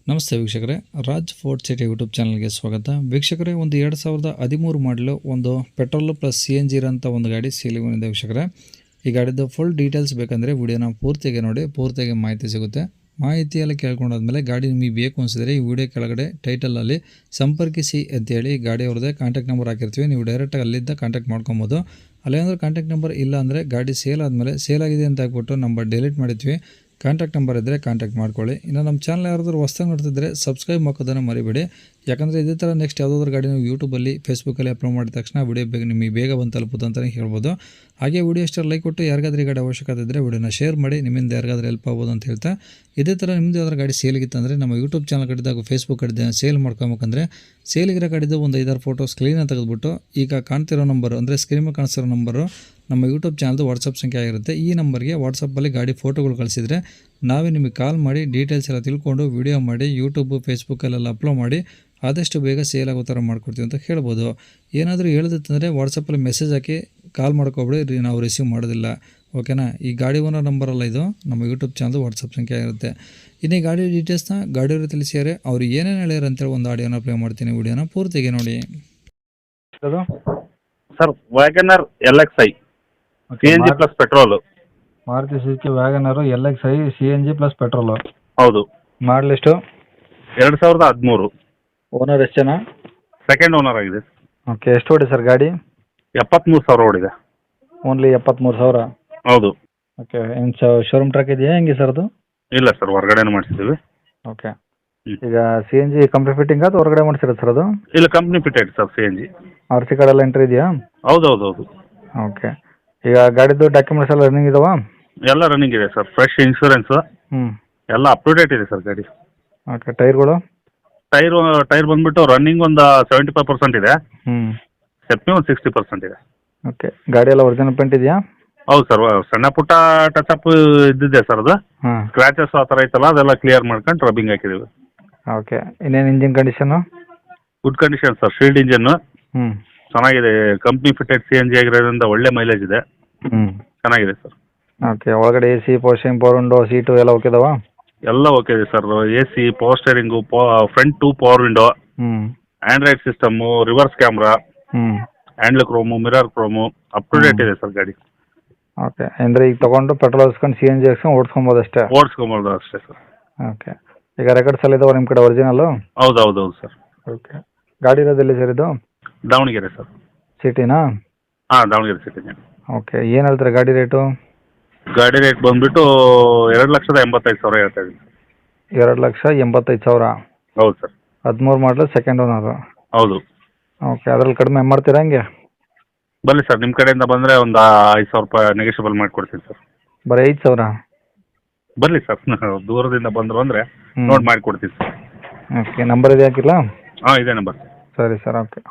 ನಮಸ್ತೆ ವೀಕ್ಷಕರೇ, Raj fort city YouTube ಚಾನಲ್ಗೆ ಸ್ವಾಗತ. ವೀಕ್ಷಕರೇ, ಒಂದು 2013 ಮಾಡಲು ಒಂದು ಪೆಟ್ರೋಲ್ ಪ್ಲಸ್ CNG ಇರೋಂಥ ಒಂದು ಗಾಡಿ ಸೇಲಿಗಿದೆ ವೀಕ್ಷಕರೇ. ಈ ಗಾಡಿದು ಫುಲ್ ಡೀಟೇಲ್ಸ್ ಬೇಕಂದರೆ ವಿಡಿಯೋನ ಪೂರ್ತಿಗೆ ನೋಡಿ, ಪೂರ್ತಿಗೆ ಮಾಹಿತಿ ಸಿಗುತ್ತೆ. ಮಾಹಿತಿಯೆಲ್ಲ ಕೇಳ್ಕೊಂಡಾದ್ಮೇಲೆ ಗಾಡಿ ನಿಮಗೆ ಬೇಕು ಅನಿಸಿದರೆ ಈ ವಿಡಿಯೋ ಕೆಳಗಡೆ ಟೈಟಲಲ್ಲಿ ಸಂಪರ್ಕಿಸಿ ಅಂತೇಳಿ ಗಾಡಿ ಅವ್ರದ್ದೇ ಕಾಂಟ್ಯಾಕ್ಟ್ ನಂಬರ್ ಹಾಕಿರ್ತೀವಿ. ನೀವು ಡೈರೆಕ್ಟಾಗಿ ಅಲ್ಲಿದ್ದ ಕಾಂಟ್ಯಾಕ್ಟ್ ಮಾಡ್ಕೊಬೋದು. ಅಲ್ಲೇನಾದ್ರೂ ಕಾಂಟ್ಯಾಕ್ಟ್ ನಂಬರ್ ಇಲ್ಲ ಅಂದರೆ ಗಾಡಿ ಸೇಲ್ ಆದಮೇಲೆ ಸೇಲ್ ಆಗಿದೆ ಅಂತ ಹಾಕ್ಬಿಟ್ಟು ನಂಬರ್ ಡಿಲೀಟ್ ಮಾಡಿದ್ವಿ. ಕಾಂಟ್ಯಾಕ್ಟ್ ನಂಬರ್ ಇದ್ದರೆ ಕಾಂಟ್ಯಾಕ್ಟ್ ಮಾಡ್ಕೊಳ್ಳಿ. ಇನ್ನು ನಮ್ಮ ಚಾನಲ್ ಯಾರಾದರೂ ಹೊಸ್ದಾಗಿ ನೋಡ್ತಿದ್ದರೆ ಸಬ್ಸ್ಕ್ರೈಬ್ ಮಾಡೋದನ್ನು ಮರಿಬೇಡಿ. ಯಾಕಂದರೆ ಇದೇ ಥರ ನೆಕ್ಸ್ಟ್ ಯಾವುದಾದ್ರೂ ಗಾಡಿ ನೀವು ಯೂಟ್ಯೂಬಲ್ಲಿ ಫೇಸ್ಬುಕ್ಕಲ್ಲಿ ಅಪ್ಲೋಡ್ ಮಾಡಿದ ತಕ್ಷಣ ವಿಡಿಯೋ ನಿಮಗೆ ಬೇಗ ಬಂದು ತಲುಪುತ್ತೆ ಅಂತಲೇ ಹೇಳ್ಬೋದು. ಹಾಗೆ ವಿಡಿಯೋ ಇಷ್ಟ ಲೈಕ್ ಕೊಟ್ಟು ಯಾರಿಗಾದ್ರೂ ಈ ಗಾಡಿ ಅವಶ್ಯಕತೆ ಇದ್ದರೆ ವಿಡಿಯೋನ ಶೇರ್ ಮಾಡಿ, ನಿಮ್ಮಿಂದ ಯಾರಿಗಾದ್ರೂ ಹೆಲ್ಪ್ ಆಗ್ಬೋದು ಅಂತ ಹೇಳ್ತಾ, ಇದೇ ಥರ ನಿಮ್ಮದು ಯಾವ್ದಾರು ಗಾಡಿ ಸೇಲಿಗಿತ್ತಂದರೆ ನಮ್ಮ ಯೂಟ್ಯೂಬ್ ಚಾನಲ್ ಕಡಿದಾಗ ಫೇಸ್ಬುಕ್ ಕಡಿದ ಸೇಲ್ ಮಾಡ್ಕೊಬೇಕಂದ್ರೆ ಸೇಲಿಗಿರೋ ಗಾಡಿದು ಒಂದು 5-6 ಫೋಟೋಸ್ ಕ್ಲೀನಾಗಿ ತೆಗೆದುಬಿಟ್ಟು ಈಗ ಕಾಣ್ತಿರೋ ನಂಬರು ಅಂದರೆ ಸ್ಕ್ರೀನ್ ಮೇಲೆ ಕಾಣಿಸ್ತಿರೋ ನಂಬರು ನಮ್ಮ ಯೂಟ್ಯೂಬ್ ಚಾನಲ್ದು ವಾಟ್ಸಪ್ ಸಂಖ್ಯೆ ಆಗಿರುತ್ತೆ. ಈ ನಂಬರ್ಗೆ ವಾಟ್ಸಪ್ಪಲ್ಲಿ ಗಾಡಿ ಫೋಟೋಗಳು ಕಳಿಸಿದರೆ ನಾವೇ ನಿಮಗೆ ಕಾಲ್ ಮಾಡಿ ಡೀಟೇಲ್ಸ್ ಎಲ್ಲ ತಿಳ್ಕೊಂಡು ವಿಡಿಯೋ ಮಾಡಿ ಯೂಟ್ಯೂಬ್ ಫೇಸ್ಬುಕ್ಕಲ್ಲೆಲ್ಲ ಅಪ್ಲೋಡ್ ಮಾಡಿ ಆದಷ್ಟು ಬೇಗ ಸೇಲ್ ಆಗೋ ಥರ ಮಾಡ್ಕೊಡ್ತೀವಿ ಅಂತ ಹೇಳ್ಬೋದು. ಏನಾದರೂ ಹೇಳಿದಿತ್ತಂದರೆ ವಾಟ್ಸಪ್ಪಲ್ಲಿ ಮೆಸೇಜ್ ಹಾಕಿ ಕಾಲ್ ಮಾಡ್ಕೊಬಿಡಿ, ನಾವು ರಿಸೀವ್ ಮಾಡೋದಿಲ್ಲ. ಓಕೆನಾ? ಈ ಗಾಡಿ ಓನರ್ ನಂಬರಲ್ಲ, ಇದು ನಮ್ಮ ಯೂಟ್ಯೂಬ್ ಚಾನಲ್ದು ವಾಟ್ಸಪ್ ಸಂಖ್ಯೆ ಆಗಿರುತ್ತೆ. ಇನ್ನು ಈ ಗಾಡಿ ಡೀಟೇಲ್ಸ್ನ ಗಾಡಿಯವರು ತಿಳಿಸಿದರೆ ಅವ್ರು ಏನೇನು ಹೇಳ್ಯಾರ ಅಂತೇಳಿ ಒಂದು ಆಡಿಯೋನ ಪ್ಲೇ ಮಾಡ್ತೀನಿ. ವಿಡಿಯೋನ ಪೂರ್ತಿಗೆ ನೋಡಿ. Sir WagonR LXi CNG plus petrol. Maruti Suzuki WagonR LXi CNG plus petrol. ಹೌದು. ಮಾಡಲ್ ಎಷ್ಟು? 2013. ಓನರ್ ಎಷ್ಟು ಜನ? ಸೆಕೆಂಡ್ ಓನರ್ ಆಗಿದೆ. ಓಕೆ, ಎಷ್ಟು ಓಡಿ ಸರ್ ಗಾಡಿ? 73,000 ಓಡಿದೆ. ಓನ್ಲಿ 73,000? ಹೌದು. ಓಕೆ, ಏನು ಶೋರೂಮ್ ಟ್ರಕ್ ಇದೆಯಾ ಹೆಂಗೆ ಸರ್ ಅದು? ಇಲ್ಲ ಸರ್, ಹೊರಗಡೆನೇ ಮಾಡಿಸಿದ್ದೀವಿ. ಓಕೆ, ಈಗ CNG ಕಂಪ್ನಿ ಫಿಟ್ಟಿಂಗ್ ಅದು ಹೊರಗಡೆ ಮಾಡಿಸಿರೋದು ಸರ್ ಅದು? ಇಲ್ಲ, company fitted sir CNG. RC card ಎಲ್ಲ ಎಂಟ್ರಿ ಇದೆಯಾ? ಹೌದು. ಓಕೆ, ಈಗ ಗಾಡಿದು ಡಾಕ್ಯುಮೆಂಟ್ಸ್ ಎಲ್ಲ ರನ್ನಿಂಗ್ ಇದಾವಾ? ಎಲ್ಲ ರನ್ನಿಂಗ್ ಇದೆ ಸರ್. ಫ್ರೆಶ್ ಇನ್ಶೂರೆನ್ಸ್ ಎಲ್ಲ ಅಪ್ ಟು ಡೇಟ್ ಇದೆ ಸರ್ ಗಾಡಿ. ಓಕೆ, ಟೈರ್ಗಳು? ಟೈರ್ ಬಂದ್ಬಿಟ್ಟು ರನ್ನಿಂಗ್ ಒಂದು 75% ಇದೆ. ಸ್ಟೆಪ್ನಿ ಒಂದು 60% ಇದೆ. ಓಕೆ, ಗಾಡಿ ಎಲ್ಲ ಒರಿಜಿನಲ್ ಪೇಂಟ್ ಇದೆಯಾ? ಹೌದು ಸರ್, ಸಣ್ಣ ಪುಟ್ಟ ಟಚ್ ಅಪ್ ಇದ್ದಿದೆ ಸರ್. ಅದು ಸ್ಕ್ರಾಚಸ್ ಆ ಥರ ಐತಲ್ಲ, ಅದೆಲ್ಲ ಕ್ಲಿಯರ್ ಮಾಡ್ಕೊಂಡು ರಬ್ಬಿಂಗ್ ಹಾಕಿದ್ದೀವಿ. ಓಕೆ, ಇನ್ನೇನು engine condition? Good condition sir. Shield ಇಂಜನ್ನು ಚೆನ್ನಾಗಿದೆ. ಕಂಪ್ನಿ ಫಿಟೆಡ್ CNG ಆಗಿರೋದ್ರಿಂದ ಒಳ್ಳೆ ಮೈಲೇಜ್ ಇದೆ. ಚೆನ್ನಾಗಿದೆ ಸರ್. ಓಕೆ, ಒಳಗಡೆ AC, ಪವರ್ ವಿಂಡೋ, ಸೀಟು ಎಲ್ಲ ಓಕೆ ಇದಾವಾ? ಎಲ್ಲ ಓಕೆ ಇದೆ sir. AC, power steering, front 2 power window, Android system, reverse camera, handle chrome, mirror chrome, up to date ಇದೆ ಸರ್ ಗಾಡಿ. ಓಕೆ, ಅಂದರೆ ಈಗ ತೊಗೊಂಡು ಪೆಟ್ರೋಲ್ ಹಾಕ್ಸ್ಕೊಂಡು CNG ಹಾಕ್ಸ್ಕೊಂಡು ಓಡಿಸ್ಕೊಬೋದು ಅಷ್ಟೇ? ಓಡಿಸ್ಕೊಬೋದು ಅಷ್ಟೇ ಸರ್. ಓಕೆ, ಈಗ ರೆಕಾರ್ಡ್ಸ್ ಎಲ್ಲ ಇದಾವೆ ನಿಮ್ಮ ಕಡೆ ಒರಿಜಿನಲ್ಲು? ಹೌದು ಸರ್. ಓಕೆ, ಗಾಡಿ ಇರೋದೆಲ್ಲಿ ಸರ್ ಇದು? ದಾವಣಗೆರೆ ಸರ್. ಸಿಟಿನಾ? ಹಾಂ, ದಾವಣಗೆರೆ ಸಿಟಿನೇ. ಓಕೆ, ಏನು ಹೇಳ್ತಾರೆ ಗಾಡಿ ರೇಟು? ಗಾಡಿ ರೇಟ್ ಬಂದುಬಿಟ್ಟು 2,85,000 ಹೇಳ್ತಾ ಇದ್ದೀನಿ. 2,85,000? ಹೌದು ಸರ್. 13 ಮಾಡಲು ಸೆಕೆಂಡ್ ಓನರು? ಹೌದು. ಓಕೆ, ಅದರಲ್ಲಿ ಕಡಿಮೆ ಮಾಡ್ತೀರಾ ಹಂಗೆ? ಬನ್ನಿ ಸರ್, ನಿಮ್ಮ ಕಡೆಯಿಂದ ಬಂದರೆ ಒಂದು 5,000 ರೂಪಾಯಿ ನೆಗೋಷಿಯಬಲ್ ಮಾಡಿಕೊಡ್ತೀನಿ ಸರ್. ಬರೀ 5,000? ಬರಲಿ ಸರ್, ದೂರದಿಂದ ಬಂದರು ಅಂದರೆ ನೋಡಿ ಮಾಡಿಕೊಡ್ತೀನಿ ಸರ್. ಓಕೆ, ನಂಬರ್ ಇದೆ ಹಾಕಿಲ್ಲ? ಹಾಂ, ಇದೇ ನಂಬರ್. ಸರಿ ಸರ್, ಓಕೆ.